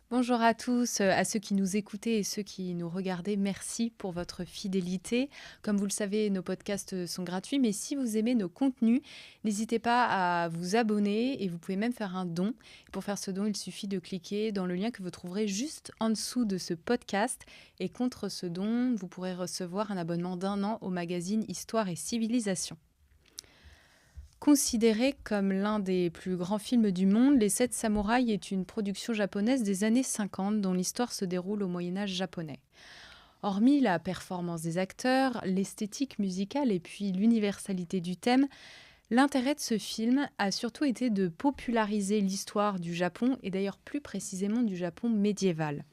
Bonjour à tous, à ceux qui nous écoutez et ceux qui nous regardez, merci pour votre fidélité. Comme vous le savez, nos podcasts sont gratuits, mais si vous aimez nos contenus, n'hésitez pas à vous abonner et vous pouvez même faire un don. Pour faire ce don, il suffit de cliquer dans le lien que vous trouverez juste en dessous de ce podcast. Et contre ce don, vous pourrez recevoir un abonnement d'un an au magazine Histoire et Civilisation. Considéré comme l'un des plus grands films du monde, Les Sept Samouraïs est une production japonaise des années 50 dont l'histoire se déroule au Moyen-Âge japonais. Hormis la performance des acteurs, l'esthétique musicale et puis l'universalité du thème, l'intérêt de ce film a surtout été de populariser l'histoire du Japon et d'ailleurs plus précisément du Japon médiéval.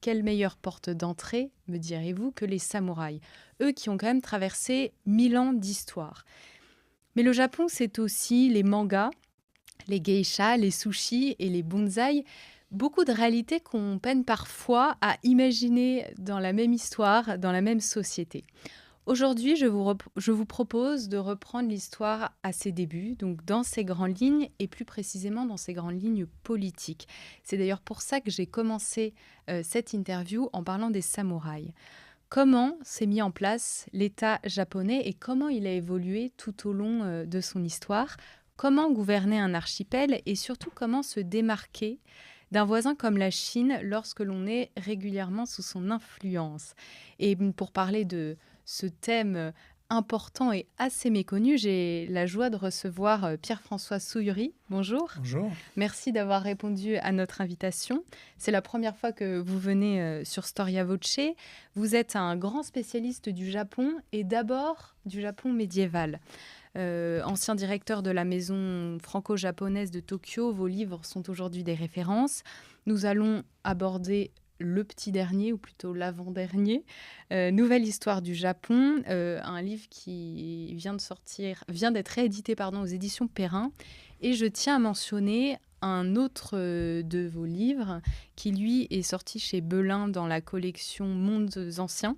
Quelle meilleure porte d'entrée, me direz-vous, que les samouraïs, eux qui ont quand même traversé 1000 ans d'histoire. Mais le Japon, c'est aussi les mangas, les geishas, les sushis et les bonsaïs. Beaucoup de réalités qu'on peine parfois à imaginer dans la même histoire, dans la même société. Aujourd'hui, je vous propose de reprendre l'histoire à ses débuts, donc dans ses grandes lignes et plus précisément dans ses grandes lignes politiques. C'est d'ailleurs pour ça que j'ai commencé cette interview en parlant des samouraïs. Comment s'est mis en place l'État japonais et comment il a évolué tout au long de son histoire? Comment gouverner un archipel et surtout comment se démarquer d'un voisin comme la Chine lorsque l'on est régulièrement sous son influence? Et pour parler de ce thème important et assez méconnu, j'ai la joie de recevoir Pierre-François Souillery. Bonjour. Bonjour. Merci d'avoir répondu à notre invitation. C'est la première fois que vous venez sur Storia Voce. Vous êtes un grand spécialiste du Japon et d'abord du Japon médiéval. Ancien directeur de la maison franco-japonaise de Tokyo, vos livres sont aujourd'hui des références. Nous allons aborder le petit dernier, ou plutôt l'avant-dernier, Nouvelle histoire du Japon, un livre qui vient d'être réédité aux éditions Perrin. Et je tiens à mentionner un autre de vos livres qui, lui, est sorti chez Belin dans la collection Mondes anciens,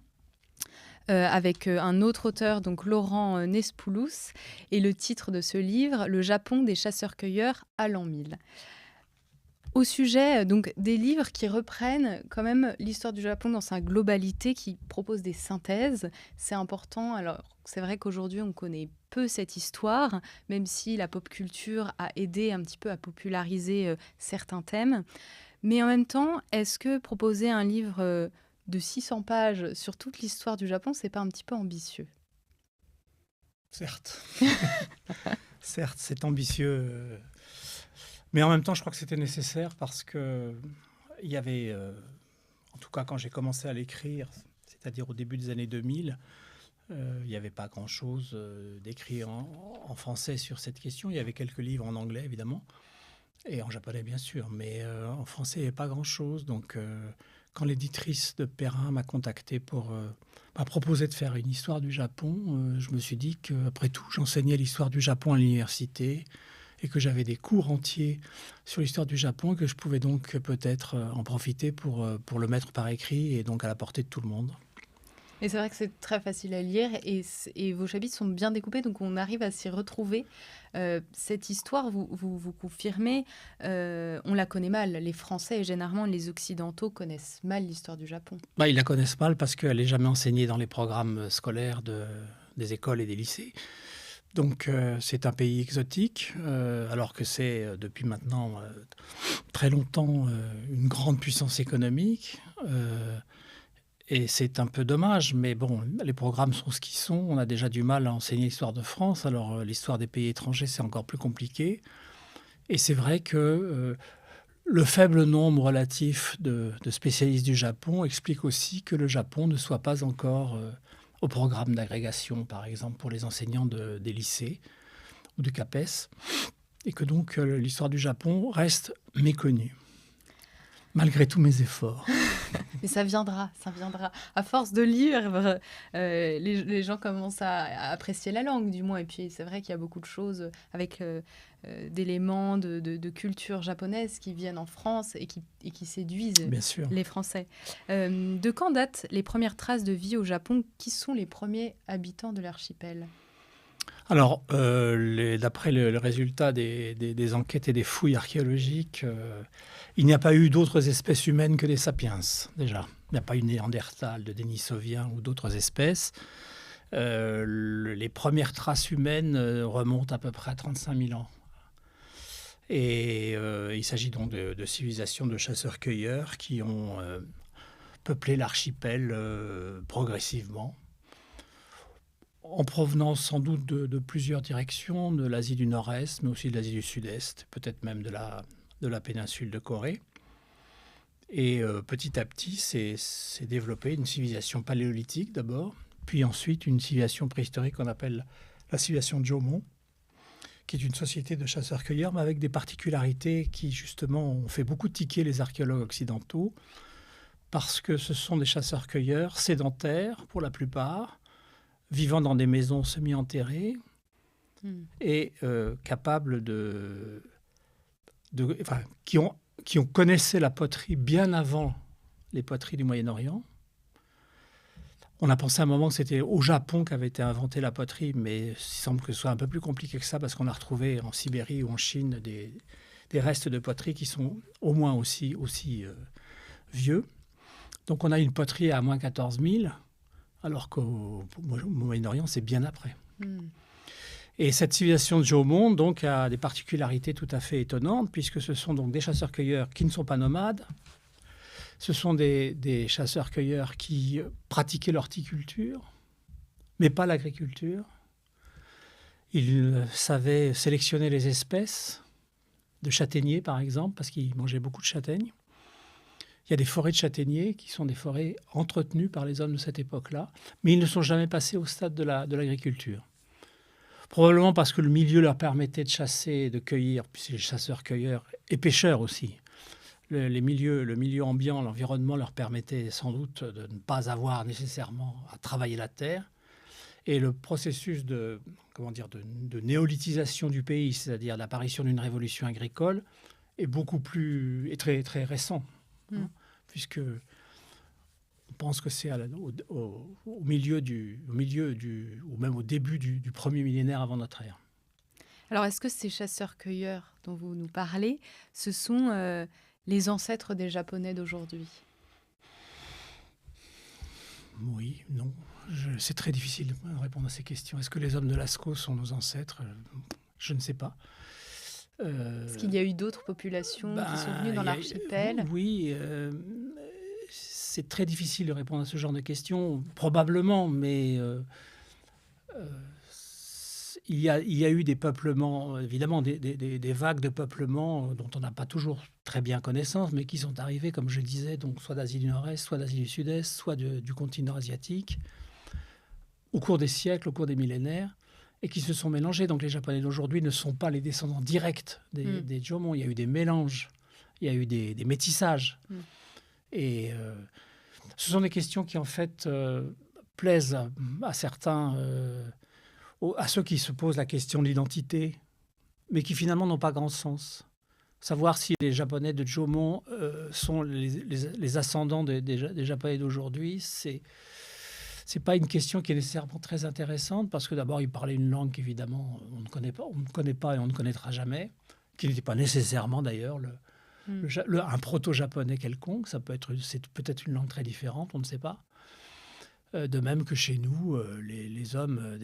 avec un autre auteur, donc Laurent Nespoulos, et le titre de ce livre, Le Japon des chasseurs-cueilleurs à l'an 1000. Au sujet donc des livres qui reprennent quand même l'histoire du Japon dans sa globalité, qui proposent des synthèses, c'est important. Alors c'est vrai qu'aujourd'hui on connaît peu cette histoire, même si la pop culture a aidé un petit peu à populariser certains thèmes. Mais en même temps, est-ce que proposer un livre de 600 pages sur toute l'histoire du Japon, c'est pas un petit peu ambitieux? Certes. Certes, c'est ambitieux. Mais en même temps, je crois que c'était nécessaire parce que il y avait, en tout cas quand j'ai commencé à l'écrire, c'est-à-dire au début des années 2000, il n'y avait pas grand-chose d'écrit en français sur cette question. Il y avait quelques livres en anglais, évidemment, et en japonais, bien sûr. Mais en français, il n'y avait pas grand-chose. Donc, quand l'éditrice de Perrin m'a contacté pour m'a proposé de faire une histoire du Japon, je me suis dit qu'après tout, j'enseignais l'histoire du Japon à l'université et que j'avais des cours entiers sur l'histoire du Japon et que je pouvais donc peut-être en profiter pour le mettre par écrit et donc à la portée de tout le monde. Et c'est vrai que c'est très facile à lire et vos chapitres sont bien découpés, donc on arrive à s'y retrouver. Cette histoire, vous confirmez, on la connaît mal. Les Français et généralement les Occidentaux connaissent mal l'histoire du Japon. Bah, ils la connaissent mal parce qu'elle n'est jamais enseignée dans les programmes scolaires des écoles et des lycées. Donc c'est un pays exotique, alors que c'est depuis maintenant très longtemps une grande puissance économique. Et c'est un peu dommage, mais bon, les programmes sont ce qu'ils sont. On a déjà du mal à enseigner l'histoire de France, alors l'histoire des pays étrangers, c'est encore plus compliqué. Et c'est vrai que le faible nombre relatif de spécialistes du Japon explique aussi que le Japon ne soit pas encore au programme d'agrégation, par exemple, pour les enseignants des lycées ou du CAPES, et que donc l'histoire du Japon reste méconnue, malgré tous mes efforts. Mais ça viendra, ça viendra. À force de lire, les gens commencent à apprécier la langue, du moins. Et puis, c'est vrai qu'il y a beaucoup de choses avec d'éléments de culture japonaise qui viennent en France et qui séduisent Bien sûr. les Français. De quand datent les premières traces de vie au Japon? Qui sont les premiers habitants de l'archipel? Alors, d'après le résultat des enquêtes et des fouilles archéologiques, il n'y a pas eu d'autres espèces humaines que des sapiens, déjà. Il n'y a pas eu de Néandertal, de Denisovien ou d'autres espèces. Les premières traces humaines remontent à peu près à 35 000 ans. Et il s'agit donc de civilisations de chasseurs-cueilleurs qui ont peuplé l'archipel progressivement, en provenance sans doute de plusieurs directions, de l'Asie du Nord-Est, mais aussi de l'Asie du Sud-Est, peut-être même de la péninsule de Corée. Et petit à petit, s'est développée une civilisation paléolithique d'abord, puis ensuite une civilisation préhistorique qu'on appelle la civilisation de Jomon, qui est une société de chasseurs-cueilleurs, mais avec des particularités qui, justement, ont fait beaucoup tiquer les archéologues occidentaux, parce que ce sont des chasseurs-cueilleurs sédentaires, pour la plupart, vivant dans des maisons semi-enterrées et capables qui connaissaient la poterie bien avant les poteries du Moyen-Orient. On a pensé à un moment que c'était au Japon qu'avait été inventée la poterie, mais il semble que ce soit un peu plus compliqué que ça, parce qu'on a retrouvé en Sibérie ou en Chine des restes de poterie qui sont au moins aussi vieux. Donc on a une poterie à moins 14 000, alors qu'au Moyen-Orient, c'est bien après. Et cette civilisation de Jomon donc, a des particularités tout à fait étonnantes, puisque ce sont donc des chasseurs-cueilleurs qui ne sont pas nomades. Ce sont des chasseurs-cueilleurs qui pratiquaient l'horticulture, mais pas l'agriculture. Ils savaient sélectionner les espèces de châtaigniers, par exemple, parce qu'ils mangeaient beaucoup de châtaignes. Il y a des forêts de châtaigniers qui sont des forêts entretenues par les hommes de cette époque-là, mais ils ne sont jamais passés au stade de l'agriculture. Probablement parce que le milieu leur permettait de chasser et de cueillir, puis c'est chasseurs-cueilleurs et pêcheurs aussi. Le milieu ambiant, l'environnement leur permettait sans doute de ne pas avoir nécessairement à travailler la terre. Et le processus de néolithisation du pays, c'est-à-dire l'apparition d'une révolution agricole, est très, très récent. Puisque on pense que c'est au milieu ou même au début du premier millénaire avant notre ère. Alors, est-ce que ces chasseurs-cueilleurs dont vous nous parlez, ce sont les ancêtres des Japonais d'aujourd'hui? Oui, non. C'est très difficile de répondre à ces questions. Est-ce que les hommes de Lascaux sont nos ancêtres? Je ne sais pas. Est-ce qu'il y a eu d'autres populations qui sont venues dans l'archipel? Oui, c'est très difficile de répondre à ce genre de questions, probablement, mais il y a eu des peuplements, évidemment, des vagues de peuplement dont on n'a pas toujours très bien connaissance, mais qui sont arrivées, comme je disais, donc soit d'Asie du Nord-Est, soit d'Asie du Sud-Est, soit du continent asiatique, au cours des siècles, au cours des millénaires, et qui se sont mélangés. Donc les Japonais d'aujourd'hui ne sont pas les descendants directs des Jomon. Il y a eu des mélanges, il y a eu des métissages. Et ce sont des questions qui, en fait, plaisent à certains, à ceux qui se posent la question de l'identité, mais qui finalement n'ont pas grand sens. Savoir si les Japonais de Jomon sont les ascendants des Japonais d'aujourd'hui, c'est pas une question qui est nécessairement très intéressante, parce que d'abord, ils parlaient une langue qu'évidemment on ne connaît pas et on ne connaîtra jamais, qui n'était pas nécessairement d'ailleurs un proto-japonais quelconque. C'est peut-être une langue très différente, on ne sait pas. De même que chez nous, les hommes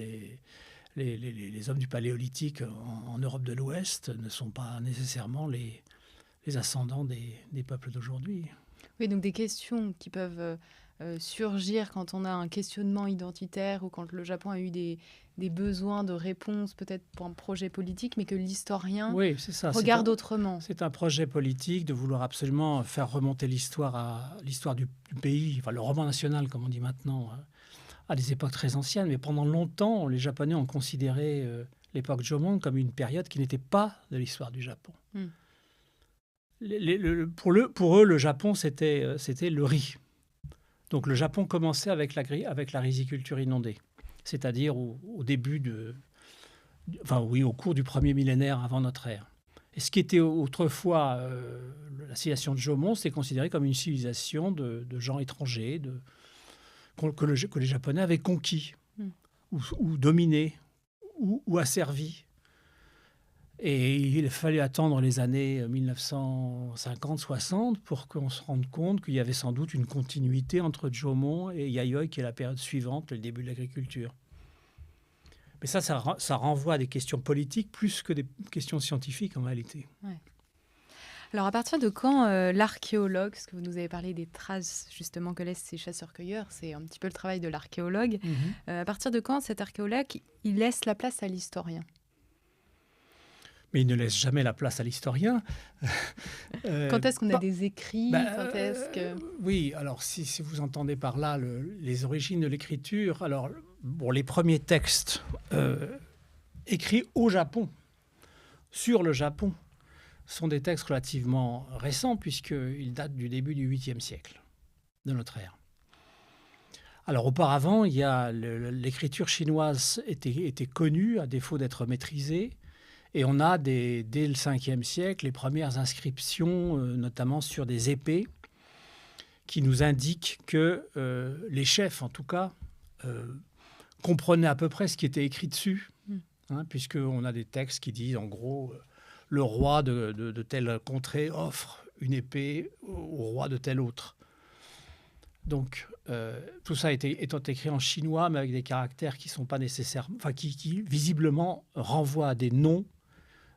les hommes du Paléolithique en Europe de l'Ouest ne sont pas nécessairement les ascendants des peuples d'aujourd'hui. Oui, donc des questions qui peuvent surgir quand on a un questionnement identitaire ou quand le Japon a eu des besoins de réponse peut-être pour un projet politique, mais que l'historien regarde autrement. C'est un projet politique de vouloir absolument faire remonter l'histoire du pays, enfin le roman national comme on dit maintenant, à des époques très anciennes. Mais pendant longtemps, les Japonais ont considéré l'époque Jomon comme une période qui n'était pas de l'histoire du Japon. Pour eux, le Japon, c'était le riz. Donc le Japon commençait avec la riziculture inondée, c'est-à-dire au début au cours du premier millénaire avant notre ère. Et ce qui était autrefois la civilisation de Jomon, c'est considéré comme une civilisation de gens étrangers, que les Japonais avaient conquis ou dominés ou asservis. Et il fallait attendre les années 1950-60 pour qu'on se rende compte qu'il y avait sans doute une continuité entre Djomon et Yayoi, qui est la période suivante, le début de l'agriculture. Mais ça renvoie à des questions politiques plus que des questions scientifiques en réalité. Ouais. Alors, à partir de quand l'archéologue, parce que vous nous avez parlé des traces justement que laissent ces chasseurs-cueilleurs, c'est un petit peu le travail de l'archéologue, à partir de quand cet archéologue, il laisse la place à l'historien? Mais il ne laisse jamais la place à l'historien. Quand est-ce qu'on a des écrits? Oui, alors si vous entendez par là les origines de l'écriture, alors bon, les premiers textes écrits au Japon, sur le Japon, sont des textes relativement récents puisqu'ils datent du début du 8e siècle de notre ère. Alors auparavant, l'écriture chinoise était connue à défaut d'être maîtrisée. Et on a, dès le 5e siècle, les premières inscriptions, notamment sur des épées, qui nous indiquent que les chefs, en tout cas, comprenaient à peu près ce qui était écrit dessus, puisqu'on a des textes qui disent, en gros, le roi de telle contrée offre une épée au roi de telle autre. Donc, tout ça étant écrit en chinois, mais avec des caractères qui sont pas nécessaires, enfin, qui visiblement renvoient à des noms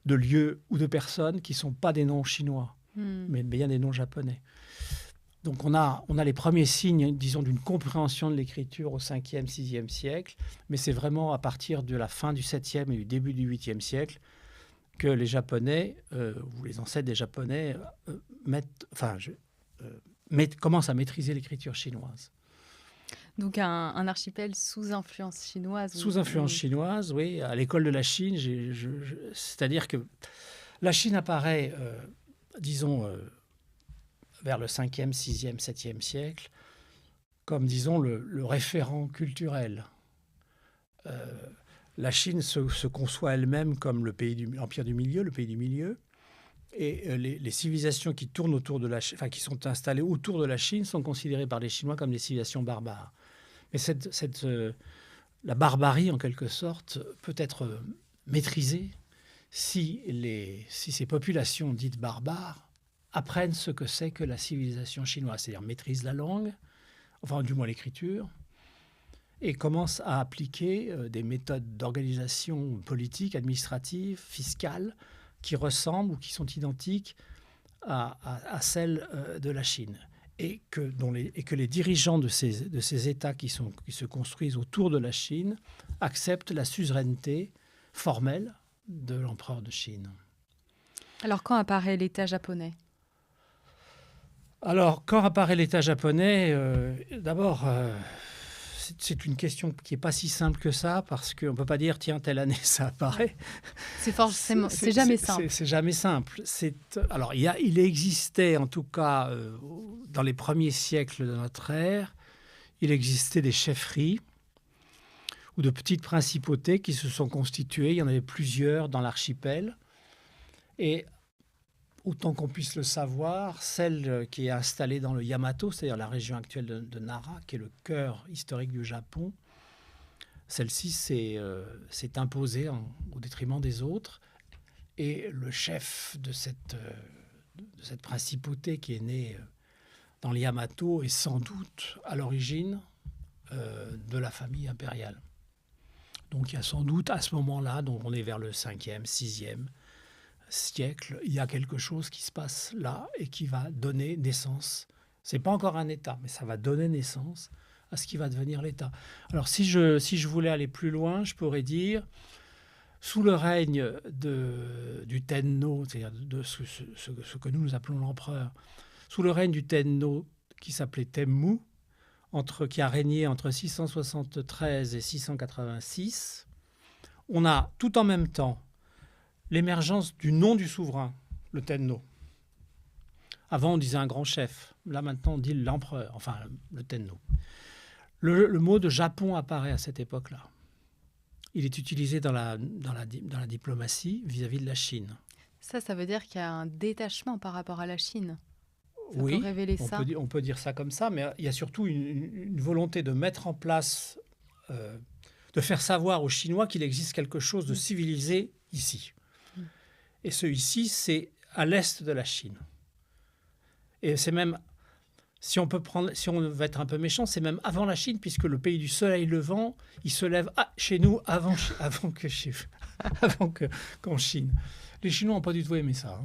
de lieux ou de personnes qui ne sont pas des noms chinois, mais bien des noms japonais. Donc on a les premiers signes, disons, d'une compréhension de l'écriture au 5e, 6e siècle, mais c'est vraiment à partir de la fin du 7e et du début du 8e siècle que les Japonais, ou les ancêtres des Japonais, commencent à maîtriser l'écriture chinoise. Donc un archipel sous influence chinoise. Sous influence chinoise, oui. À l'école de la Chine, c'est-à-dire que la Chine apparaît, disons, vers le 5e, 6e, 7e siècle, comme, disons, le référent culturel. La Chine se conçoit elle-même comme l'Empire du Milieu, le pays du Milieu. Et les civilisations qui tournent autour de qui sont installées autour de la Chine sont considérées par les Chinois comme des civilisations barbares. Mais la barbarie, en quelque sorte, peut être maîtrisée si ces populations dites barbares apprennent ce que c'est que la civilisation chinoise, c'est-à-dire maîtrisent la langue, enfin du moins l'écriture, et commencent à appliquer des méthodes d'organisation politique, administrative, fiscale, qui ressemblent ou qui sont identiques à celles de la Chine. Et que les dirigeants de ces États qui se construisent autour de la Chine acceptent la suzeraineté formelle de l'empereur de Chine. Alors, quand apparaît l'État japonais? Alors, quand apparaît l'État japonais, d'abord, c'est une question qui n'est pas si simple que ça, parce qu'on ne peut pas dire, tiens, telle année, ça apparaît. C'est jamais simple. C'est jamais simple. Alors, il existait, en tout cas, dans les premiers siècles de notre ère, il existait des chefferies ou de petites principautés qui se sont constituées. Il y en avait plusieurs dans l'archipel. Et autant qu'on puisse le savoir, celle qui est installée dans le Yamato, c'est-à-dire la région actuelle de Nara, qui est le cœur historique du Japon, celle-ci s'est imposée au détriment des autres. Et le chef de cette principauté qui est née dans le Yamato est sans doute à l'origine de la famille impériale. Donc il y a sans doute à ce moment-là, donc on est vers le 5e, 6e siècle, il y a quelque chose qui se passe là et qui va donner naissance. Ce n'est pas encore un État, mais ça va donner naissance à ce qui va devenir l'État. Alors si je voulais aller plus loin, je pourrais dire, sous le règne du Tenno, c'est-à-dire de ce que nous appelons l'empereur, sous le règne du Tenno qui s'appelait Temmu, qui a régné entre 673 et 686, on a tout en même temps l'émergence du nom du souverain, le Tenno. Avant, on disait un grand chef. Là, maintenant, on dit l'empereur, enfin, le Tenno. Le mot de Japon apparaît à cette époque-là. Il est utilisé dans la diplomatie vis-à-vis de la Chine. Ça veut dire qu'il y a un détachement par rapport à la Chine. Ça oui, peut révéler ça. On peut dire ça comme ça, mais il y a surtout une volonté de mettre en place de faire savoir aux Chinois qu'il existe quelque chose de civilisé ici. Et ce ici, c'est à l'est de la Chine. Et c'est même, si on veut être un peu méchant, c'est même avant la Chine, puisque le pays du soleil levant, il se lève chez nous avant qu'en Chine. Les Chinois n'ont pas du tout aimé ça.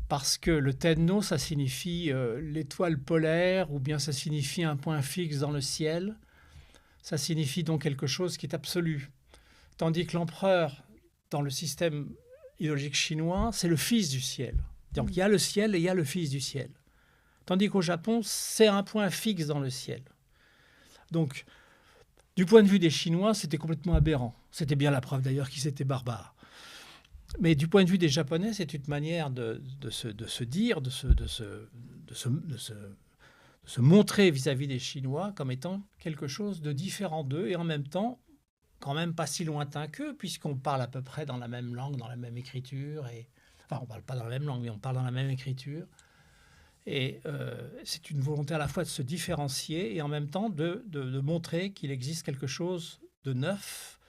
Parce que le Tenno, ça signifie l'étoile polaire, ou bien ça signifie un point fixe dans le ciel. Ça signifie donc quelque chose qui est absolu. Tandis que l'empereur, dans le système idéologique chinois, c'est le fils du ciel. Donc il y a le ciel et il y a le fils du ciel. Tandis qu'au Japon, c'est un point fixe dans le ciel. Donc, du point de vue des Chinois, c'était complètement aberrant. C'était bien la preuve d'ailleurs qu'ils étaient barbares. Mais du point de vue des Japonais, c'est une manière de se montrer vis-à-vis des Chinois comme étant quelque chose de différent d'eux et en même temps, quand même pas si lointain qu'eux, puisqu'on parle à peu près dans la même langue, dans la même écriture. Enfin, on ne parle pas dans la même langue, mais on parle dans la même écriture. Et c'est une volonté à la fois de se différencier et en même temps de montrer qu'il existe quelque chose de neuf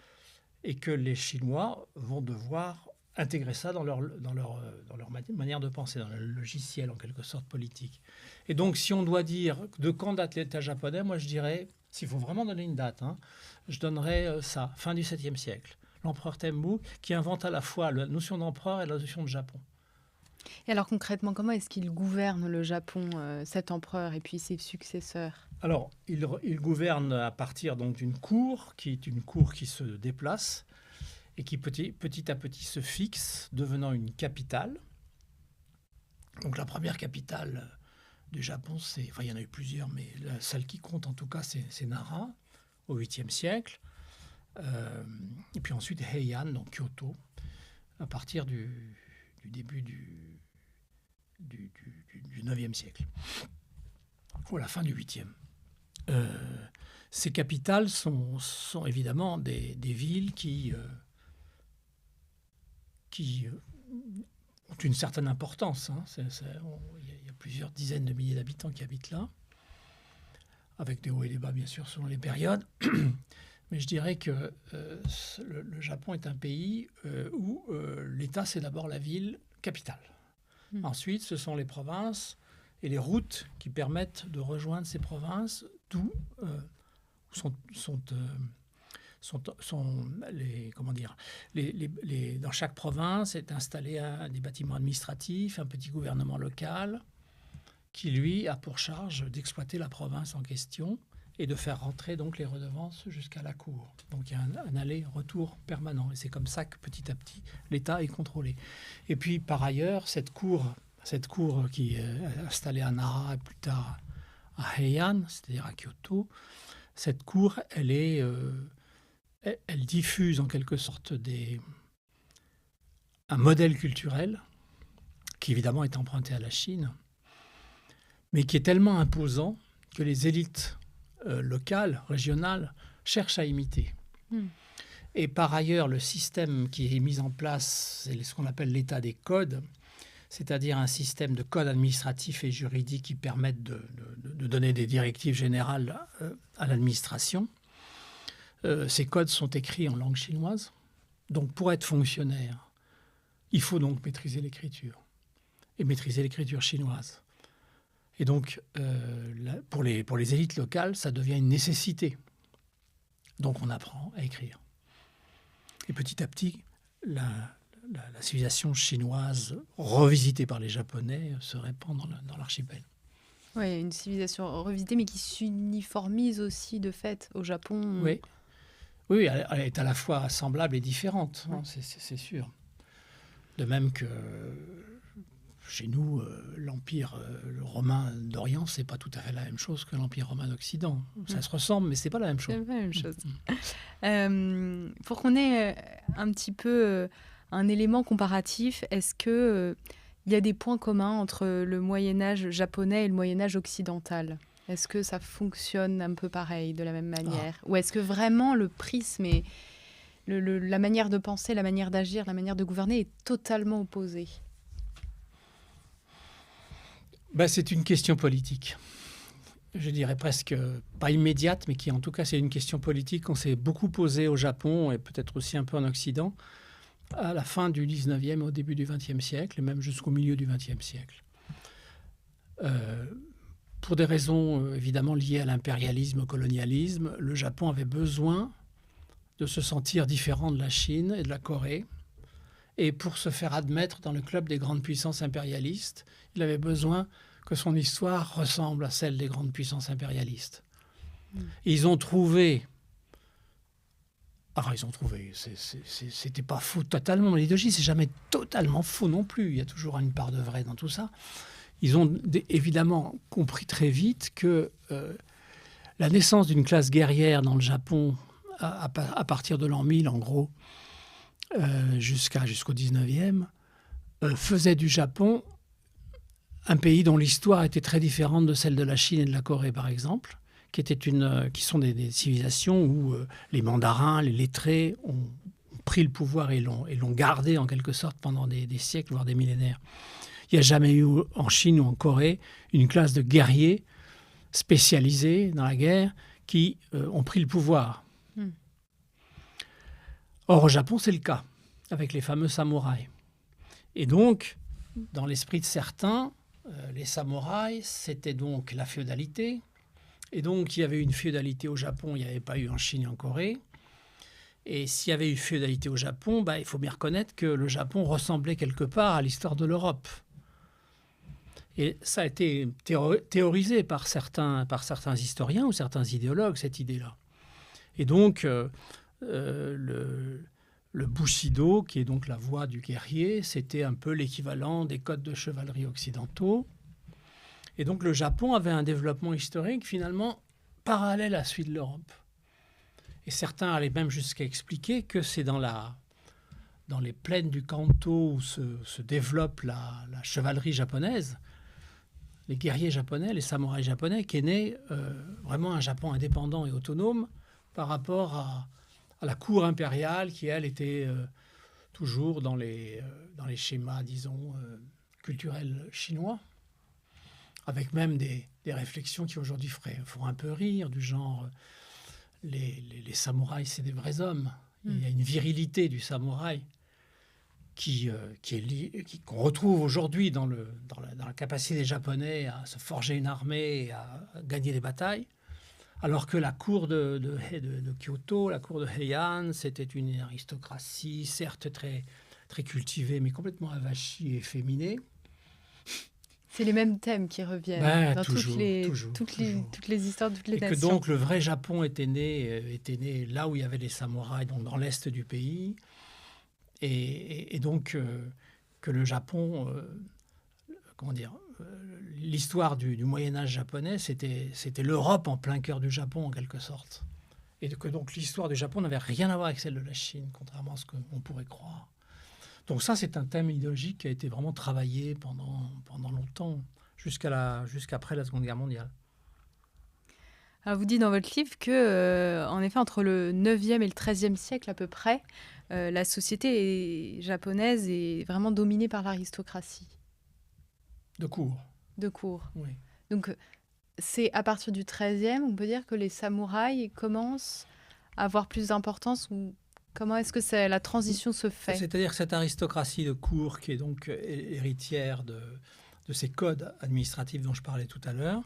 et que les Chinois vont devoir intégrer ça dans leur manière de penser, dans le logiciel en quelque sorte politique. Et donc, si on doit dire de quand date l'État japonais, moi je dirais, s'il faut vraiment donner une date, je donnerais ça, fin du 7e siècle. L'empereur Tenmu qui invente à la fois la notion d'empereur et la notion de Japon. Et alors concrètement, comment est-ce qu'il gouverne le Japon, cet empereur et puis ses successeurs? Alors, il gouverne à partir donc d'une cour, qui est une cour qui se déplace et qui petit à petit se fixe, devenant une capitale. Donc la première capitale du Japon, il y en a eu plusieurs, mais celle qui compte en tout cas, c'est Nara, au 8e siècle. Et puis ensuite Heian, donc Kyoto, à partir du début du 9e siècle, ou à la fin du 8e. Ces capitales sont évidemment des villes qui ont une certaine importance. Il y a plusieurs dizaines de milliers d'habitants qui habitent là, avec des hauts et des bas, bien sûr, selon les périodes. Mais je dirais que le Japon est un pays où l'État, c'est d'abord la ville capitale. Ensuite, ce sont les provinces et les routes qui permettent de rejoindre ces provinces, d'où dans chaque province est installé des bâtiments administratifs, un petit gouvernement local qui, lui, a pour charge d'exploiter la province en question et de faire rentrer donc les redevances jusqu'à la cour. Donc il y a un aller-retour permanent. Et c'est comme ça que petit à petit, l'État est contrôlé. Et puis par ailleurs, cette cour qui est installée à Nara et plus tard à Heian, c'est-à-dire à Kyoto, cette cour, elle diffuse en quelque sorte un modèle culturel qui évidemment est emprunté à la Chine, mais qui est tellement imposant que les élites locales, régionales, cherchent à imiter. Et par ailleurs, le système qui est mis en place, c'est ce qu'on appelle l'état des codes, c'est-à-dire un système de codes administratifs et juridiques qui permettent de donner des directives générales à l'administration. Ces codes sont écrits en langue chinoise. Donc, pour être fonctionnaire, il faut donc maîtriser l'écriture et maîtriser l'écriture chinoise. Et donc, pour les élites locales, ça devient une nécessité. Donc, on apprend à écrire. Et petit à petit, la civilisation chinoise, revisitée par les Japonais, se répand dans l'archipel. Oui, une civilisation revisitée, mais qui s'uniformise aussi de fait au Japon. Oui, elle est à la fois semblable et différente, c'est sûr. De même que chez nous, l'Empire romain d'Orient, c'est pas tout à fait la même chose que l'Empire romain d'Occident. Ça se ressemble, mais c'est pas la même chose. C'est pas la même chose. Pour qu'on ait un petit peu un élément comparatif, est-ce que il y a des points communs entre le Moyen-Âge japonais et le Moyen-Âge occidental? Est-ce que ça fonctionne un peu pareil, de la même manière? Ou est-ce que vraiment le prisme et la manière de penser, la manière d'agir, la manière de gouverner est totalement opposée? C'est une question politique. je dirais presque pas immédiate, mais qui en tout cas c'est une question politique qu'on s'est beaucoup posée au Japon et peut-être aussi un peu en Occident, à la fin du 19e, au début du 20e siècle, et même jusqu'au milieu du 20e siècle. Pour des raisons évidemment liées à l'impérialisme, au colonialisme, le Japon avait besoin de se sentir différent de la Chine et de la Corée. Et pour se faire admettre dans le club des grandes puissances impérialistes, il avait besoin que son histoire ressemble à celle des grandes puissances impérialistes. Et ils ont trouvé... Alors, ils ont trouvé, c'était pas faux totalement. L'idéologie, c'est jamais totalement faux non plus. Il y a toujours une part de vrai dans tout ça. Ils ont évidemment compris très vite que la naissance d'une classe guerrière dans le Japon, à partir de l'an 1000, en gros, jusqu'au 19e, faisait du Japon un pays dont l'histoire était très différente de celle de la Chine et de la Corée, par exemple, qui sont des civilisations où les mandarins, les lettrés ont pris le pouvoir et l'ont gardé en quelque sorte pendant des siècles, voire des millénaires. Il n'y a jamais eu en Chine ou en Corée une classe de guerriers spécialisés dans la guerre qui ont pris le pouvoir. Or, au Japon, c'est le cas, avec les fameux samouraïs. Et donc, dans l'esprit de certains, les samouraïs, c'était donc la féodalité. Et donc, il y avait une féodalité au Japon, il n'y avait pas eu en Chine et en Corée. Et s'il y avait eu féodalité au Japon, il faut bien reconnaître que le Japon ressemblait quelque part à l'histoire de l'Europe. Et ça a été théorisé par certains historiens ou certains idéologues, cette idée-là. Et donc, le Bushido, qui est donc la voie du guerrier, c'était un peu l'équivalent des codes de chevalerie occidentaux. Et donc, le Japon avait un développement historique, finalement, parallèle à celui de l'Europe. Et certains allaient même jusqu'à expliquer que c'est dans les plaines du Kanto où se développe la chevalerie japonaise, les guerriers japonais, les samouraïs japonais, qui est né vraiment un Japon indépendant et autonome par rapport à la cour impériale qui, elle, était toujours dans les schémas, disons, culturels chinois, avec même des réflexions qui aujourd'hui font un peu rire, du genre les samouraïs, c'est des vrais hommes. Il y a une virilité du samouraï qu'on retrouve aujourd'hui dans la capacité des Japonais à se forger une armée et à gagner des batailles, alors que la cour de Kyoto, la cour de Heian, c'était une aristocratie, certes très, très cultivée, mais complètement avachie et efféminée. C'est les mêmes thèmes qui reviennent dans toujours. toutes les histoires, toutes les nations. Et que donc le vrai Japon était né là où il y avait les samouraïs, donc dans l'est du pays. Et donc que le Japon, l'histoire du Moyen-Âge japonais, c'était l'Europe en plein cœur du Japon, en quelque sorte. Et que donc l'histoire du Japon n'avait rien à voir avec celle de la Chine, contrairement à ce qu'on pourrait croire. Donc ça, c'est un thème idéologique qui a été vraiment travaillé pendant longtemps, jusqu'après la Seconde Guerre mondiale. Alors vous dites dans votre livre que, en effet, entre le 9e et le 13e siècle à peu près, la société japonaise est vraiment dominée par l'aristocratie. De cour. Oui. Donc c'est à partir du 13e, on peut dire que les samouraïs commencent à avoir plus d'importance, ou comment est-ce que la transition se fait? C'est-à-dire que cette aristocratie de cour, qui est donc héritière de ces codes administratifs dont je parlais tout à l'heure,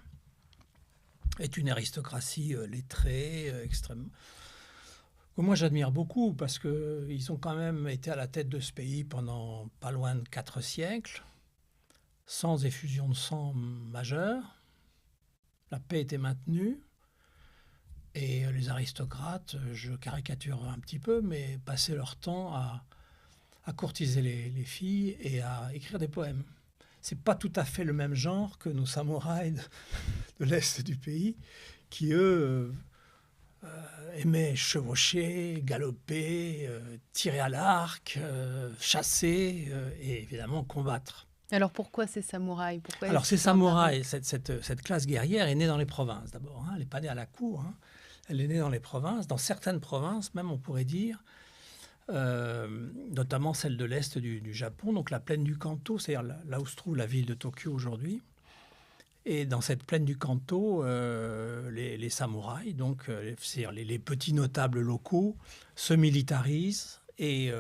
est une aristocratie lettrée, extrêmement... que moi j'admire beaucoup, parce qu'ils ont quand même été à la tête de ce pays pendant pas loin de 4 siècles, sans effusion de sang majeure. La paix était maintenue. Et les aristocrates, je caricature un petit peu, mais passaient leur temps à courtiser les filles et à écrire des poèmes. C'est pas tout à fait le même genre que nos samouraïs de l'Est du pays, qui, eux, aimaient chevaucher, galoper, tirer à l'arc, chasser et évidemment combattre. Alors pourquoi ces samouraïs? Alors ces samouraïs, cette classe guerrière est née dans les provinces d'abord. Elle n'est pas née à la cour. Elle est née dans les provinces, dans certaines provinces même, on pourrait dire, notamment celle de l'Est du Japon, donc la plaine du Kanto, c'est-à-dire là où se trouve la ville de Tokyo aujourd'hui. Et dans cette plaine du Kanto, les samouraïs, donc c'est-à-dire les petits notables locaux, se militarisent et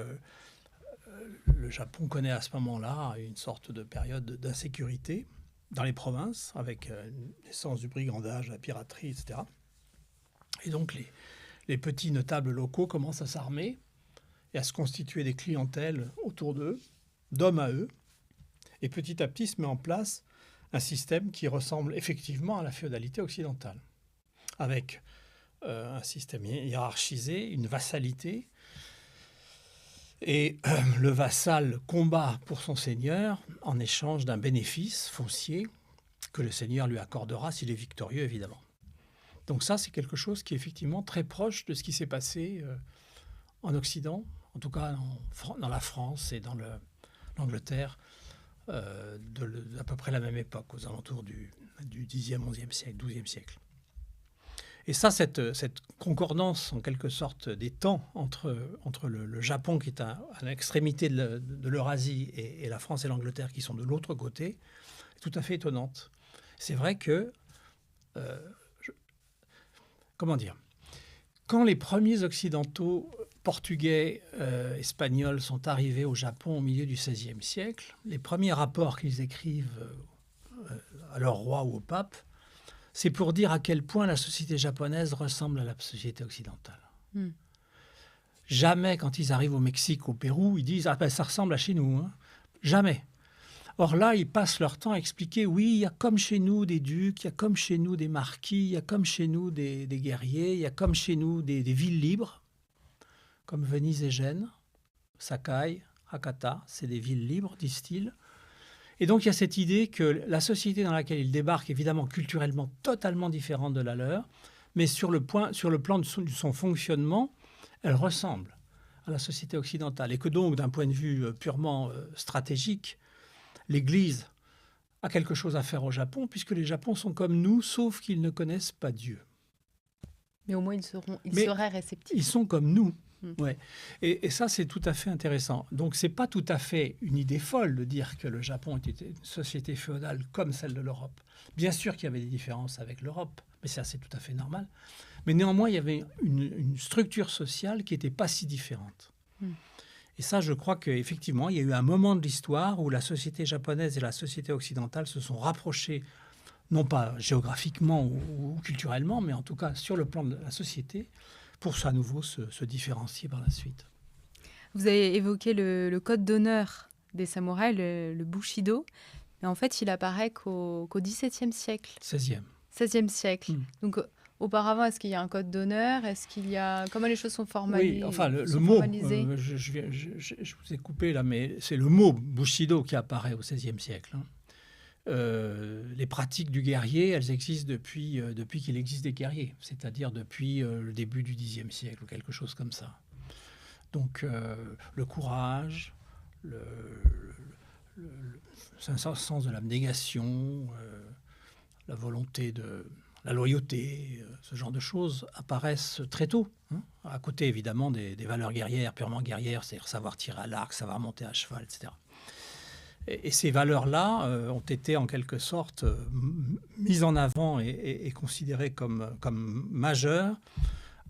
le Japon connaît à ce moment-là une sorte de période d'insécurité dans les provinces, avec une naissance du brigandage, la piraterie, etc. Et donc les petits notables locaux commencent à s'armer et à se constituer des clientèles autour d'eux, d'hommes à eux. Et petit à petit se met en place un système qui ressemble effectivement à la féodalité occidentale, avec un système hiérarchisé, une vassalité. Et le vassal combat pour son seigneur en échange d'un bénéfice foncier que le seigneur lui accordera s'il est victorieux, évidemment. Donc ça, c'est quelque chose qui est effectivement très proche de ce qui s'est passé en Occident, en tout cas dans la France et dans l'Angleterre, à peu près la même époque, aux alentours du Xe, XIe siècle, XIIe siècle. Et ça, cette concordance, en quelque sorte, des temps entre le Japon, qui est à l'extrémité de l'Eurasie, et la France et l'Angleterre, qui sont de l'autre côté, est tout à fait étonnante. C'est vrai que... comment dire ? Quand les premiers occidentaux, portugais, espagnols, sont arrivés au Japon au milieu du XVIe siècle, les premiers rapports qu'ils écrivent à leur roi ou au pape, c'est pour dire à quel point la société japonaise ressemble à la société occidentale. Jamais, quand ils arrivent au Mexique, au Pérou, ils disent « Ah ben, ça ressemble à chez nous. Hein. » Jamais. Or là, ils passent leur temps à expliquer « Oui, il y a comme chez nous des ducs, il y a comme chez nous des marquis, il y a comme chez nous des guerriers, il y a comme chez nous des villes libres, comme Venise et Gênes, Sakai, Hakata, c'est des villes libres, disent-ils. » Et donc, il y a cette idée que la société dans laquelle ils débarquent, évidemment culturellement totalement différente de la leur, mais sur le plan de son fonctionnement, elle ressemble à la société occidentale. Et que donc, d'un point de vue purement stratégique, l'Église a quelque chose à faire au Japon, puisque les Japons sont comme nous, sauf qu'ils ne connaissent pas Dieu. Mais au moins, ils seraient réceptifs. Ils sont comme nous. Ouais. Et ça, c'est tout à fait intéressant. Donc, ce n'est pas tout à fait une idée folle de dire que le Japon était une société féodale comme celle de l'Europe. Bien sûr qu'il y avait des différences avec l'Europe, mais ça, c'est tout à fait normal. Mais néanmoins, il y avait une structure sociale qui n'était pas si différente. Et ça, je crois qu'effectivement, il y a eu un moment de l'histoire où la société japonaise et la société occidentale se sont rapprochées, non pas géographiquement ou culturellement, mais en tout cas sur le plan de la société, pour à nouveau se différencier par la suite. Vous avez évoqué le code d'honneur des samouraïs, le Bushido, mais en fait, il apparaît qu'au XVIIe siècle. XVIe siècle. Donc, auparavant, est-ce qu'il y a un code d'honneur ? Est-ce qu'il y a... Comment les choses sont formalisées ? Oui, enfin, le mot, je vous ai coupé là, mais c'est le mot Bushido qui apparaît au XVIe siècle. Les pratiques du guerrier, elles existent depuis qu'il existe des guerriers, c'est-à-dire depuis le début du Xe siècle ou quelque chose comme ça. Donc le courage, le sens de l'abnégation, la volonté la loyauté, ce genre de choses apparaissent très tôt, hein, à côté évidemment des valeurs guerrières, purement guerrières, c'est-à-dire savoir tirer à l'arc, savoir monter à cheval, etc. Et ces valeurs-là ont été en quelque sorte mises en avant et considérées comme majeures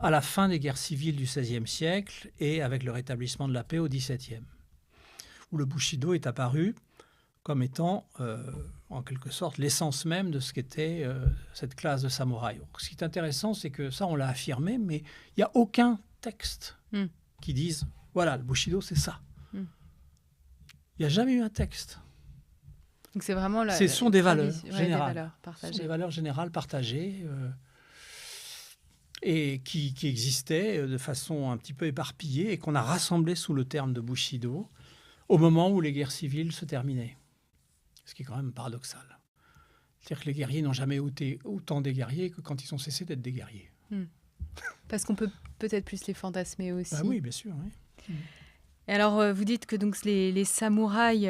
à la fin des guerres civiles du XVIe siècle et avec le rétablissement de la paix au XVIIe, où le Bushido est apparu comme étant en quelque sorte l'essence même de ce qu'était cette classe de samouraïs. Ce qui est intéressant, c'est que ça, on l'a affirmé, mais il n'y a aucun texte qui dise « voilà, le Bushido, c'est ça ». Il n'y a jamais eu un texte. Donc c'est vraiment ce sont des valeurs générales. Des valeurs générales partagées et qui existaient de façon un petit peu éparpillée et qu'on a rassemblées sous le terme de Bushido au moment où les guerres civiles se terminaient. Ce qui est quand même paradoxal. C'est-à-dire que les guerriers n'ont jamais été autant des guerriers que quand ils ont cessé d'être des guerriers. Parce qu'on peut peut-être plus les fantasmer aussi. Oui, bien sûr. Oui. Et alors, vous dites que donc, les samouraïs,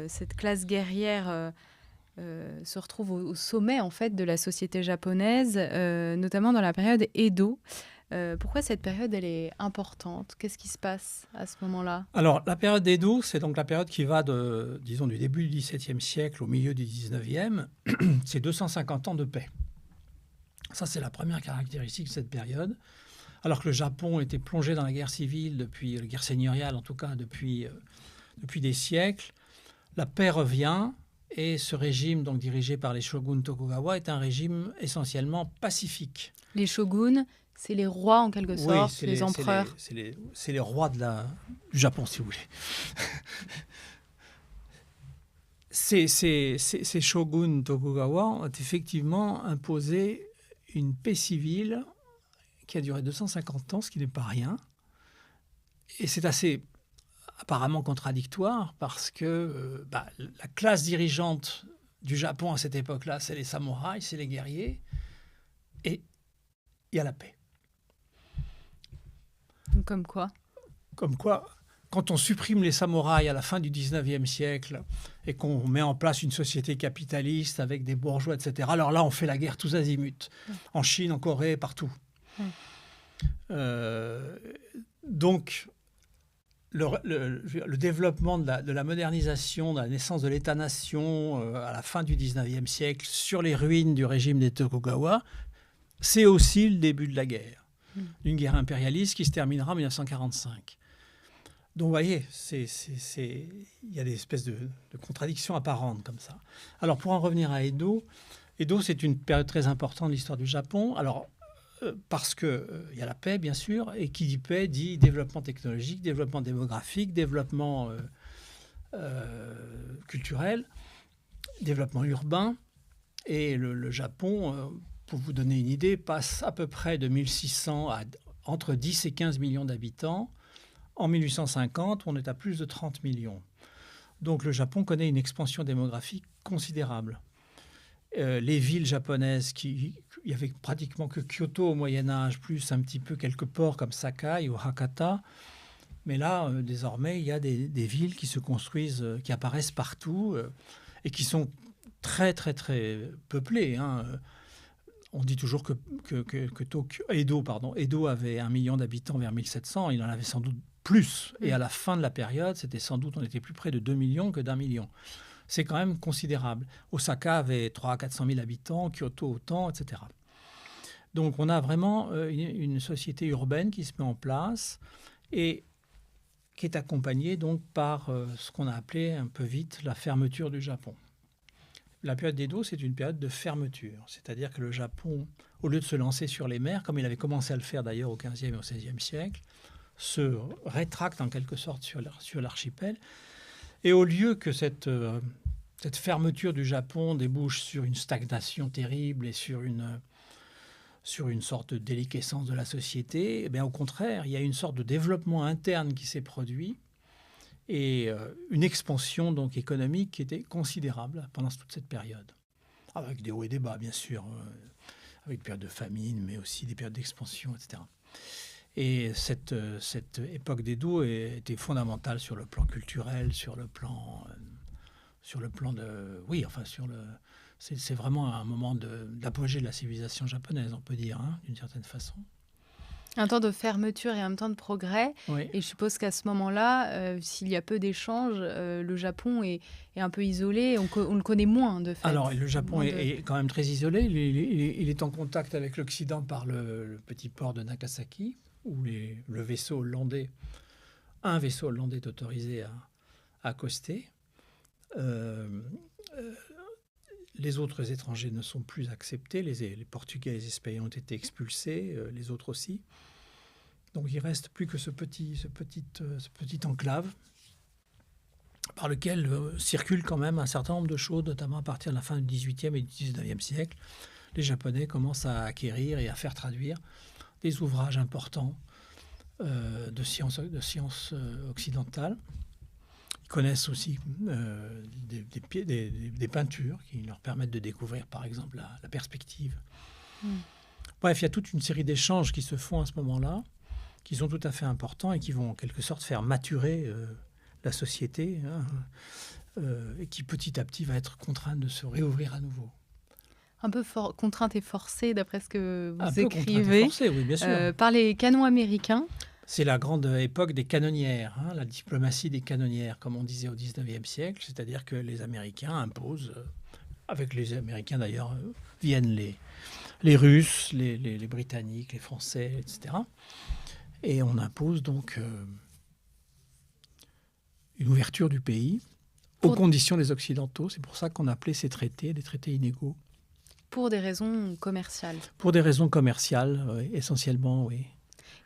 cette classe guerrière se retrouve au sommet en fait, de la société japonaise, notamment dans la période Edo. Pourquoi cette période, elle est importante? Qu'est-ce qui se passe à ce moment-là? Alors, la période d'Edo, c'est donc la période qui va disons, du début du XVIIe siècle au milieu du XIXe. C'est 250 ans de paix. Ça, c'est la première caractéristique de cette période. Alors que le Japon était plongé dans la guerre civile, depuis la guerre seigneuriale en tout cas, depuis des siècles, la paix revient et ce régime, donc dirigé par les shoguns Tokugawa, est un régime essentiellement pacifique. Les shoguns, c'est les rois en quelque sorte, c'est les empereurs. C'est les rois du Japon, si vous voulez. Ces shoguns Tokugawa ont effectivement imposé une paix civile qui a duré 250 ans, ce qui n'est pas rien. Et c'est assez apparemment contradictoire parce que la classe dirigeante du Japon à cette époque-là, c'est les samouraïs, c'est les guerriers, et il y a la paix. Comme quoi? Comme quoi, quand on supprime les samouraïs à la fin du 19e siècle et qu'on met en place une société capitaliste avec des bourgeois, etc., alors là, on fait la guerre tous azimuts. En Chine, en Corée, partout. Donc, le développement de la modernisation, de la naissance de l'État-nation à la fin du 19e siècle sur les ruines du régime des Tokugawa, c'est aussi le début de la guerre, d'une guerre impérialiste qui se terminera en 1945. Donc, vous voyez, il y a des espèces de contradictions apparentes comme ça. Alors, pour en revenir à Edo, c'est une période très importante de l'histoire du Japon. Alors, parce qu'il y a la paix, bien sûr, et qui dit paix dit développement technologique, développement démographique, développement culturel, développement urbain. Et le Japon, pour vous donner une idée, passe à peu près de 1600 à entre 10 et 15 millions d'habitants. En 1850, on est à plus de 30 millions. Donc le Japon connaît une expansion démographique considérable. Les villes japonaises, il y avait pratiquement que Kyoto au Moyen-Âge, plus un petit peu quelques ports comme Sakai ou Hakata. Mais là, désormais, il y a des villes qui se construisent, qui apparaissent partout et qui sont très, très, très peuplées. On dit toujours que Edo avait 1 million d'habitants vers 1700. Il en avait sans doute plus. Et à la fin de la période, on était plus près de 2 millions que d'1 million. C'est quand même considérable. Osaka avait 300 à 400 000 habitants, Kyoto autant, etc. Donc on a vraiment une société urbaine qui se met en place et qui est accompagnée donc par ce qu'on a appelé un peu vite la fermeture du Japon. La période d'Edo, c'est une période de fermeture. C'est-à-dire que le Japon, au lieu de se lancer sur les mers, comme il avait commencé à le faire d'ailleurs au XVe et au XVIe siècle, se rétracte en quelque sorte sur l'archipel. Et au lieu que cette fermeture du Japon débouche sur une stagnation terrible et sur une sorte de déliquescence de la société, eh bien, au contraire, il y a une sorte de développement interne qui s'est produit et une expansion donc économique qui était considérable pendant toute cette période. Avec des hauts et des bas, bien sûr, avec des périodes de famine, mais aussi des périodes d'expansion, etc. Et cette époque d'Edo était fondamentale sur le plan culturel, sur le plan de... Oui, enfin, c'est vraiment un moment d'apogée de la civilisation japonaise, on peut dire, d'une certaine façon. Un temps de fermeture et un temps de progrès. Oui. Et je suppose qu'à ce moment-là, s'il y a peu d'échanges, le Japon est un peu isolé. On le connaît moins, de fait. Alors, le Japon est quand même très isolé. Il est en contact avec l'Occident par le petit port de Nagasaki, où un vaisseau hollandais est autorisé à accoster. Les autres étrangers ne sont plus acceptés. Les Portugais et les Espagnols ont été expulsés, les autres aussi. Donc il ne reste plus que ce petit enclave par lequel circulent quand même un certain nombre de choses, notamment à partir de la fin du XVIIIe et du XIXe siècle. Les Japonais commencent à acquérir et à faire traduire des ouvrages importants de sciences occidentales. Ils connaissent aussi des peintures qui leur permettent de découvrir, par exemple, la perspective. Bref, il y a toute une série d'échanges qui se font à ce moment-là, qui sont tout à fait importants et qui vont en quelque sorte faire maturer la société, et qui petit à petit va être contrainte de se réouvrir à nouveau. Un peu contrainte et forcée, d'après ce que Un vous peu contrainte et écrivez, forcée, oui, bien sûr. par les canons américains. C'est la grande époque des canonnières, hein, la diplomatie des canonnières, comme on disait au XIXe siècle, c'est-à-dire que les Américains imposent, avec les Américains d'ailleurs, viennent les Russes, les Britanniques, les Français, etc. Et on impose donc une ouverture du pays aux conditions des Occidentaux. C'est pour ça qu'on appelait ces traités des traités inégaux. Pour des raisons commerciales. Pour des raisons commerciales, oui, essentiellement, oui.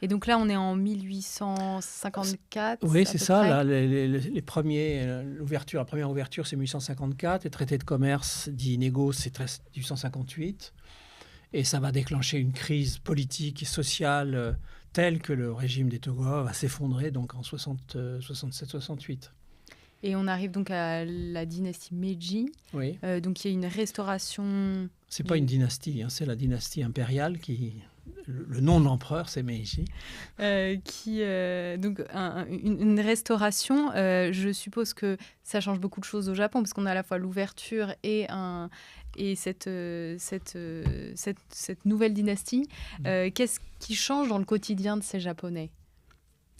Et donc là, on est en 1854. Oui, c'est ça. Là, la première ouverture, c'est 1854. Les traités de commerce dits inégaux, c'est 1858. Et ça va déclencher une crise politique et sociale telle que le régime des Tokugawa va s'effondrer donc en 67-68. Et on arrive donc à la dynastie Meiji. Oui. Donc il y a une restauration. C'est pas une dynastie, hein, c'est la dynastie impériale qui. Le nom de l'empereur, c'est Meiji. Donc une restauration, je suppose que ça change beaucoup de choses au Japon, parce qu'on a à la fois l'ouverture et cette nouvelle dynastie. Qu'est-ce qui change dans le quotidien de ces Japonais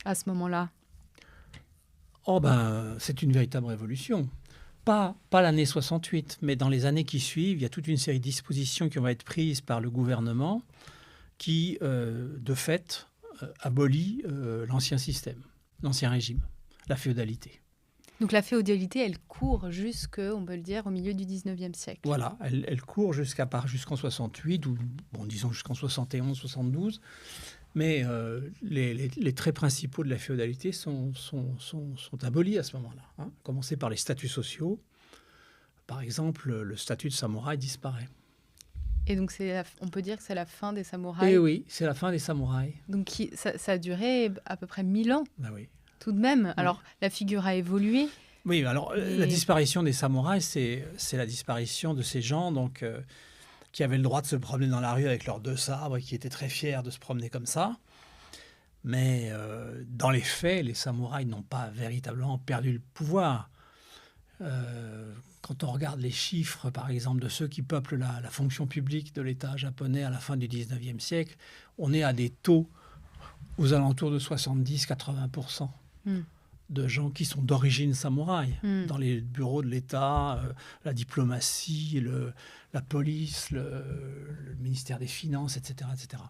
à ce moment-là? Oh ben, c'est une véritable révolution. Pas l'année 68, mais dans les années qui suivent, il y a toute une série de dispositions qui vont être prises par le gouvernement qui, de fait, abolit l'ancien système, l'ancien régime, la féodalité. Donc la féodalité, elle court on peut le dire, au milieu du 19e siècle. Voilà, elle court jusqu'en 68, ou bon, disons jusqu'en 71, 72. Mais les traits principaux de la féodalité sont abolis à ce moment-là. Hein. À commencer par les statuts sociaux. Par exemple, le statut de samouraï disparaît. Et donc, on peut dire que c'est la fin des samouraïs. Et oui, c'est la fin des samouraïs. Donc, ça a duré à peu près 1000 ans. Ben oui. Tout de même. Oui. Alors, la figure a évolué. Oui, alors la disparition des samouraïs, c'est la disparition de ces gens donc, qui avaient le droit de se promener dans la rue avec leurs 2 sabres et qui étaient très fiers de se promener comme ça. Mais dans les faits, les samouraïs n'ont pas véritablement perdu le pouvoir. Quand on regarde les chiffres, par exemple, de ceux qui peuplent la fonction publique de l'État japonais à la fin du 19e siècle, on est à des taux aux alentours de 70-80% de gens qui sont d'origine samouraï dans les bureaux de l'État, la diplomatie, la police, le ministère des Finances, etc. etc.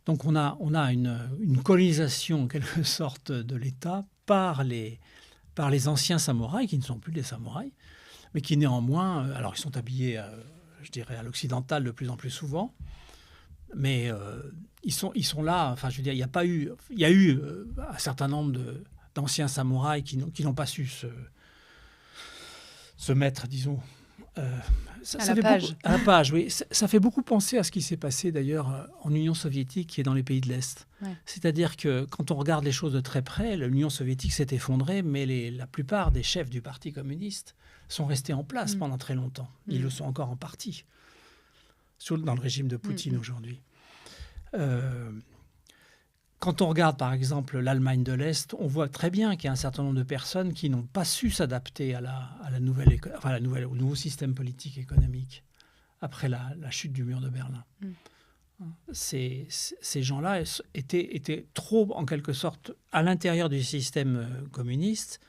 Donc on a une colonisation en quelque sorte de l'État par les anciens samouraïs, qui ne sont plus des samouraïs, mais qui néanmoins, alors ils sont habillés, je dirais, à l'occidental de plus en plus souvent, mais ils sont là, enfin je veux dire, il y a eu un certain nombre d'anciens samouraïs qui n'ont pas su se mettre, disons, à la page, oui. Ça fait beaucoup penser à ce qui s'est passé d'ailleurs en Union soviétique et dans les pays de l'Est. Ouais. C'est-à-dire que quand on regarde les choses de très près, l'Union soviétique s'est effondrée, mais la plupart des chefs du Parti communiste sont restés en place pendant très longtemps. Ils le sont encore en partie, dans le régime de Poutine aujourd'hui. Quand on regarde par exemple l'Allemagne de l'Est, on voit très bien qu'il y a un certain nombre de personnes qui n'ont pas su s'adapter au nouveau système politique et économique après la chute du mur de Berlin. Ces gens-là étaient trop, en quelque sorte, à l'intérieur du système communiste,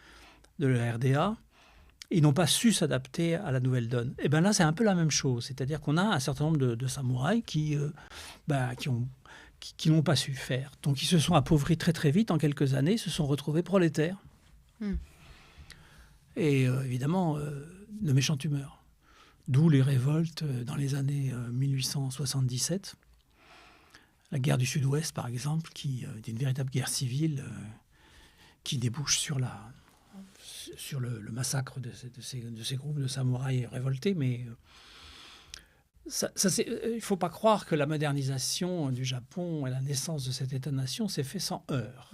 de la RDA. Ils n'ont pas su s'adapter à la nouvelle donne. Et bien là, c'est un peu la même chose. C'est-à-dire qu'on a un certain nombre de samouraïs qui n'ont pas su faire. Donc ils se sont appauvris très très vite, en quelques années, se sont retrouvés prolétaires. Et évidemment, de méchante humeur. D'où les révoltes dans les années 1877. La guerre du Sud-Ouest, par exemple, qui est une véritable guerre civile qui débouche sur le massacre de ces groupes de samouraïs révoltés. Mais il ne faut pas croire que la modernisation du Japon et la naissance de cet État-nation s'est fait sans heurts.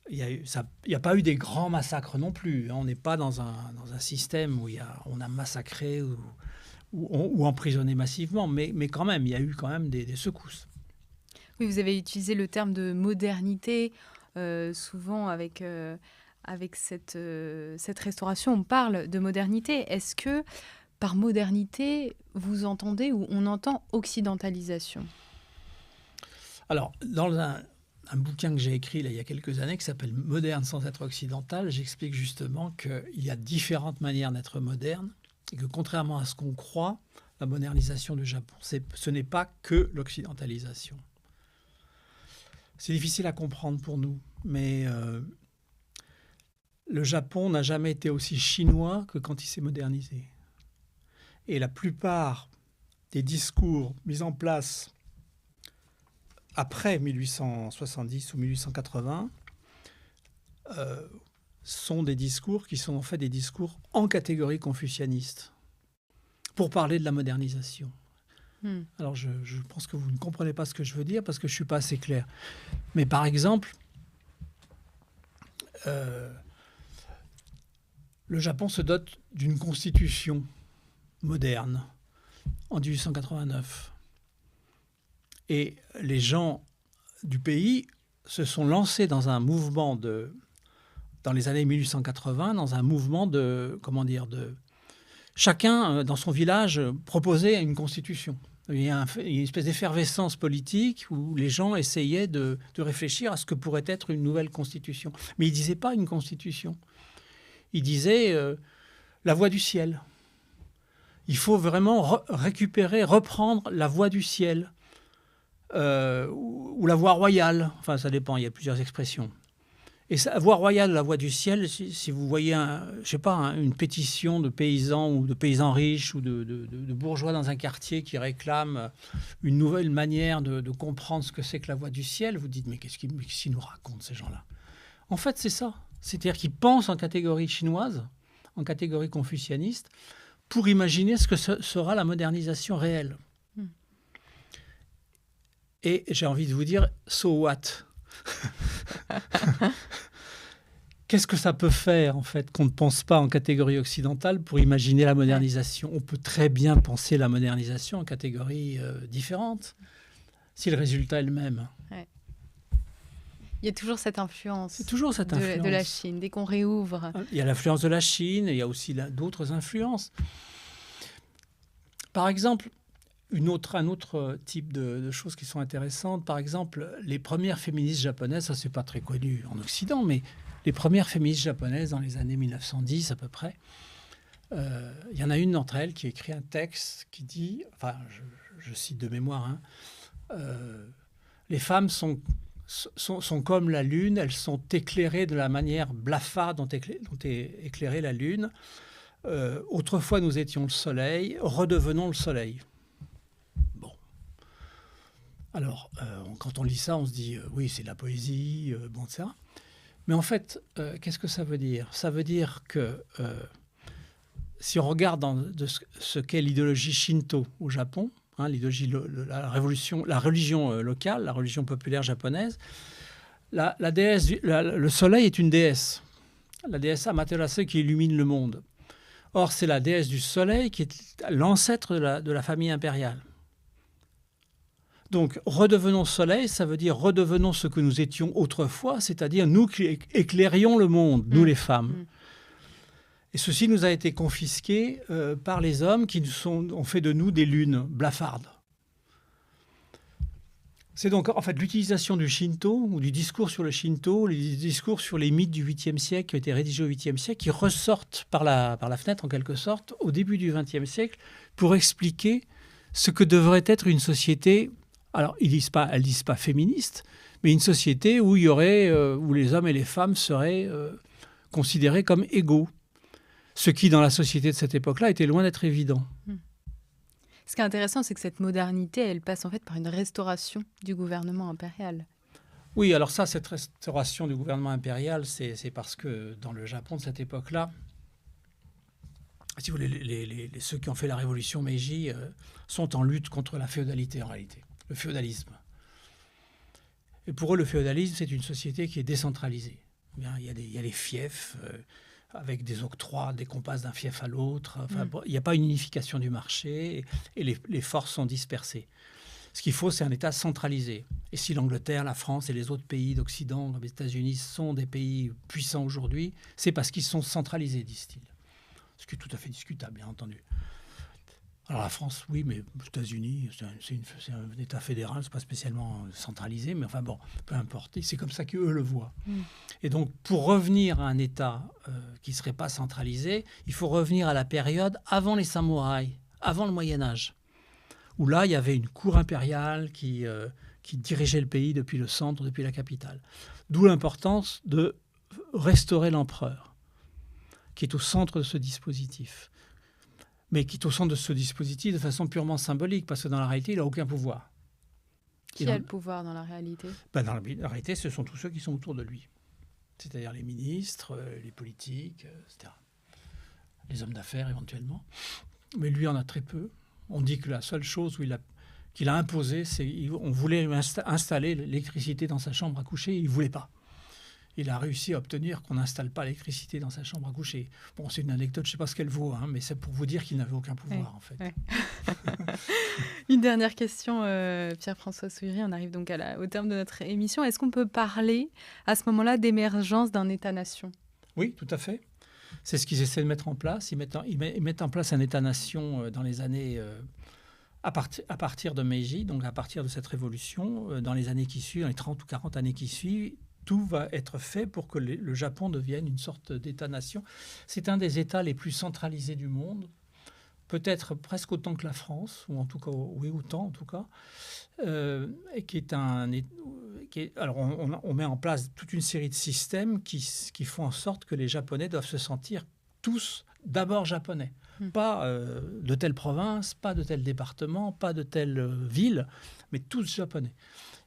Il n'y a pas eu des grands massacres non plus. On n'est pas dans un système où on a massacré ou emprisonné massivement, mais quand même, il y a eu quand même des secousses. Oui, vous avez utilisé le terme de modernité, souvent avec cette restauration, on parle de modernité. Est-ce que par modernité, vous entendez ou on entend occidentalisation? Alors, dans un bouquin que j'ai écrit là, il y a quelques années qui s'appelle Moderne sans être occidental, j'explique justement qu'il y a différentes manières d'être moderne et que contrairement à ce qu'on croit, la modernisation du Japon, ce n'est pas que l'occidentalisation. C'est difficile à comprendre pour nous, mais le Japon n'a jamais été aussi chinois que quand il s'est modernisé. Et la plupart des discours mis en place après 1870 ou 1880 sont des discours qui sont en fait des discours en catégorie confucianiste pour parler de la modernisation. Alors je pense que vous ne comprenez pas ce que je veux dire parce que je ne suis pas assez clair. Mais par exemple, le Japon se dote d'une constitution moderne en 1889. Et les gens du pays se sont lancés dans un mouvement dans les années 1880, dans un mouvement chacun dans son village proposait une constitution. Il y a une espèce d'effervescence politique où les gens essayaient de réfléchir à ce que pourrait être une nouvelle constitution. Mais ils ne disaient pas une constitution. Ils disaient la voie du ciel. Il faut vraiment reprendre la voie du ciel. Ou la voie royale, enfin ça dépend, il y a plusieurs expressions. Et la voie royale, la voie du ciel, si vous voyez, une pétition de paysans ou de paysans riches ou de bourgeois dans un quartier qui réclament une nouvelle manière de comprendre ce que c'est que la voie du ciel, vous dites mais qu'est-ce qu'ils nous racontent ces gens-là? En fait c'est ça, c'est-à-dire qu'ils pensent en catégorie chinoise, en catégorie confucianiste, pour imaginer ce que sera la modernisation réelle. Et j'ai envie de vous dire, so what? Qu'est-ce que ça peut faire, en fait, qu'on ne pense pas en catégorie occidentale pour imaginer la modernisation? On peut très bien penser la modernisation en catégorie différente, si le résultat est le même. Ouais. Il y a toujours cette influence, de la Chine, dès qu'on réouvre. Il y a l'influence de la Chine, et il y a aussi d'autres influences. Par exemple, un autre type de choses qui sont intéressantes, par exemple, les premières féministes japonaises, ça c'est pas très connu en Occident, mais les premières féministes japonaises dans les années 1910 à peu près, il y en a une d'entre elles qui écrit un texte qui dit, enfin je cite de mémoire, les femmes sont comme la lune, elles sont éclairées de la manière blafarde dont est éclairée la lune. Autrefois nous étions le soleil, redevenons le soleil. Alors, quand on lit ça, on se dit, oui, c'est de la poésie, etc. Mais en fait, qu'est-ce que ça veut dire? Ça veut dire que si on regarde ce qu'est l'idéologie Shinto au Japon, l'idéologie, la religion locale, la religion populaire japonaise, la déesse, le soleil est une déesse, la déesse Amaterasu qui illumine le monde. Or, c'est la déesse du soleil qui est l'ancêtre de la famille impériale. Donc, redevenons soleil, ça veut dire redevenons ce que nous étions autrefois, c'est-à-dire nous qui éclairions le monde, nous les femmes. Et ceci nous a été confisqué par les hommes qui ont fait de nous des lunes blafardes. C'est donc en fait l'utilisation du Shinto ou du discours sur le Shinto, les discours sur les mythes du 8e siècle qui ont été rédigés au 8e siècle, qui ressortent par la fenêtre en quelque sorte au début du 20e siècle pour expliquer ce que devrait être une société. Alors, elles disent pas féministe, mais une société où il y aurait, où les hommes et les femmes seraient considérés comme égaux. Ce qui, dans la société de cette époque-là, était loin d'être évident. Ce qui est intéressant, c'est que cette modernité, elle passe en fait par une restauration du gouvernement impérial. Oui, alors ça, cette restauration du gouvernement impérial, c'est parce que dans le Japon de cette époque-là, si vous voulez, ceux qui ont fait la révolution Meiji sont en lutte contre la féodalité en réalité. Le féodalisme. Et pour eux, le féodalisme, c'est une société qui est décentralisée. Il y a des fiefs avec des octrois, des qu'on passe d'un fief à l'autre. Enfin, il n'y a pas une unification du marché et les forces sont dispersées. Ce qu'il faut, c'est un État centralisé. Et si l'Angleterre, la France et les autres pays d'Occident, comme les États-Unis, sont des pays puissants aujourd'hui, c'est parce qu'ils sont centralisés, disent-ils. Ce qui est tout à fait discutable, bien entendu. Alors la France, oui, mais aux États-Unis, c'est un État fédéral, c'est pas spécialement centralisé, mais enfin bon, peu importe. C'est comme ça qu'eux le voient. Et donc, pour revenir à un État qui ne serait pas centralisé, il faut revenir à la période avant les samouraïs, avant le Moyen-Âge, où là, il y avait une cour impériale qui dirigeait le pays depuis le centre, depuis la capitale. D'où l'importance de restaurer l'empereur, qui est au centre de ce dispositif. Mais qui est au centre de ce dispositif de façon purement symbolique, parce que dans la réalité, il n'a aucun pouvoir. Qui a le pouvoir dans la réalité? Dans la réalité, ce sont tous ceux qui sont autour de lui. C'est-à-dire les ministres, les politiques, etc. Les hommes d'affaires, éventuellement. Mais lui en a très peu. On dit que la seule chose qu'il a imposée, c'est qu'on voulait lui installer l'électricité dans sa chambre à coucher, il ne voulait pas. Il a réussi à obtenir qu'on n'installe pas l'électricité dans sa chambre à coucher. Bon, c'est une anecdote, je ne sais pas ce qu'elle vaut, mais c'est pour vous dire qu'il n'avait aucun pouvoir, en fait. Ouais. Une dernière question, Pierre-François Souiri. On arrive donc au terme de notre émission. Est-ce qu'on peut parler, à ce moment-là, d'émergence d'un État-nation? Oui, tout à fait. C'est ce qu'ils essaient de mettre en place. Ils mettent en place un État-nation dans les années... à partir de Meiji, donc à partir de cette révolution, dans les années qui suivent, dans les 30 ou 40 années qui suivent, tout va être fait pour que le Japon devienne une sorte d'État-nation. C'est un des États les plus centralisés du monde, peut-être presque autant que la France, ou en tout cas, oui, autant en tout cas, et alors on met en place toute une série de systèmes qui font en sorte que les Japonais doivent se sentir tous d'abord japonais. Pas de telle province, pas de tel département, pas de telle ville, mais tous japonais.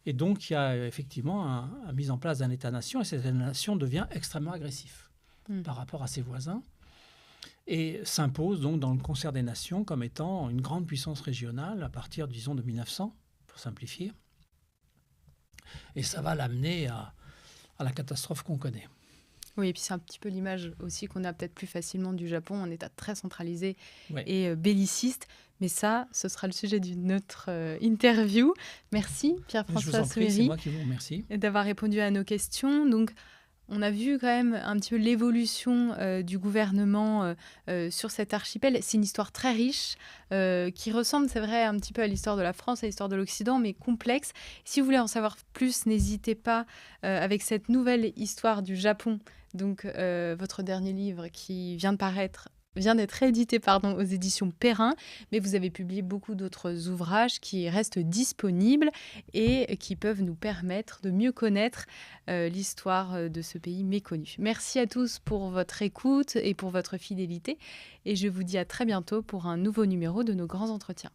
Et donc, il y a effectivement la mise en place d'un État-nation, et cet État-nation devient extrêmement agressif par rapport à ses voisins, et s'impose donc dans le concert des nations comme étant une grande puissance régionale à partir, disons, de 1900, pour simplifier. Et ça va l'amener à la catastrophe qu'on connaît. Oui, et puis c'est un petit peu l'image aussi qu'on a peut-être plus facilement du Japon, un État très centralisé et belliciste. Mais ça, ce sera le sujet d'une autre interview. Merci Pierre-François Souiri. C'est moi qui vous remercie. D'avoir répondu à nos questions. Donc, on a vu quand même un petit peu l'évolution du gouvernement sur cet archipel. C'est une histoire très riche qui ressemble, c'est vrai, un petit peu à l'histoire de la France, à l'histoire de l'Occident, mais complexe. Si vous voulez en savoir plus, n'hésitez pas avec cette nouvelle histoire du Japon. Donc, votre dernier livre qui vient d'être édité aux éditions Perrin, mais vous avez publié beaucoup d'autres ouvrages qui restent disponibles et qui peuvent nous permettre de mieux connaître l'histoire de ce pays méconnu. Merci à tous pour votre écoute et pour votre fidélité, et je vous dis à très bientôt pour un nouveau numéro de nos grands entretiens.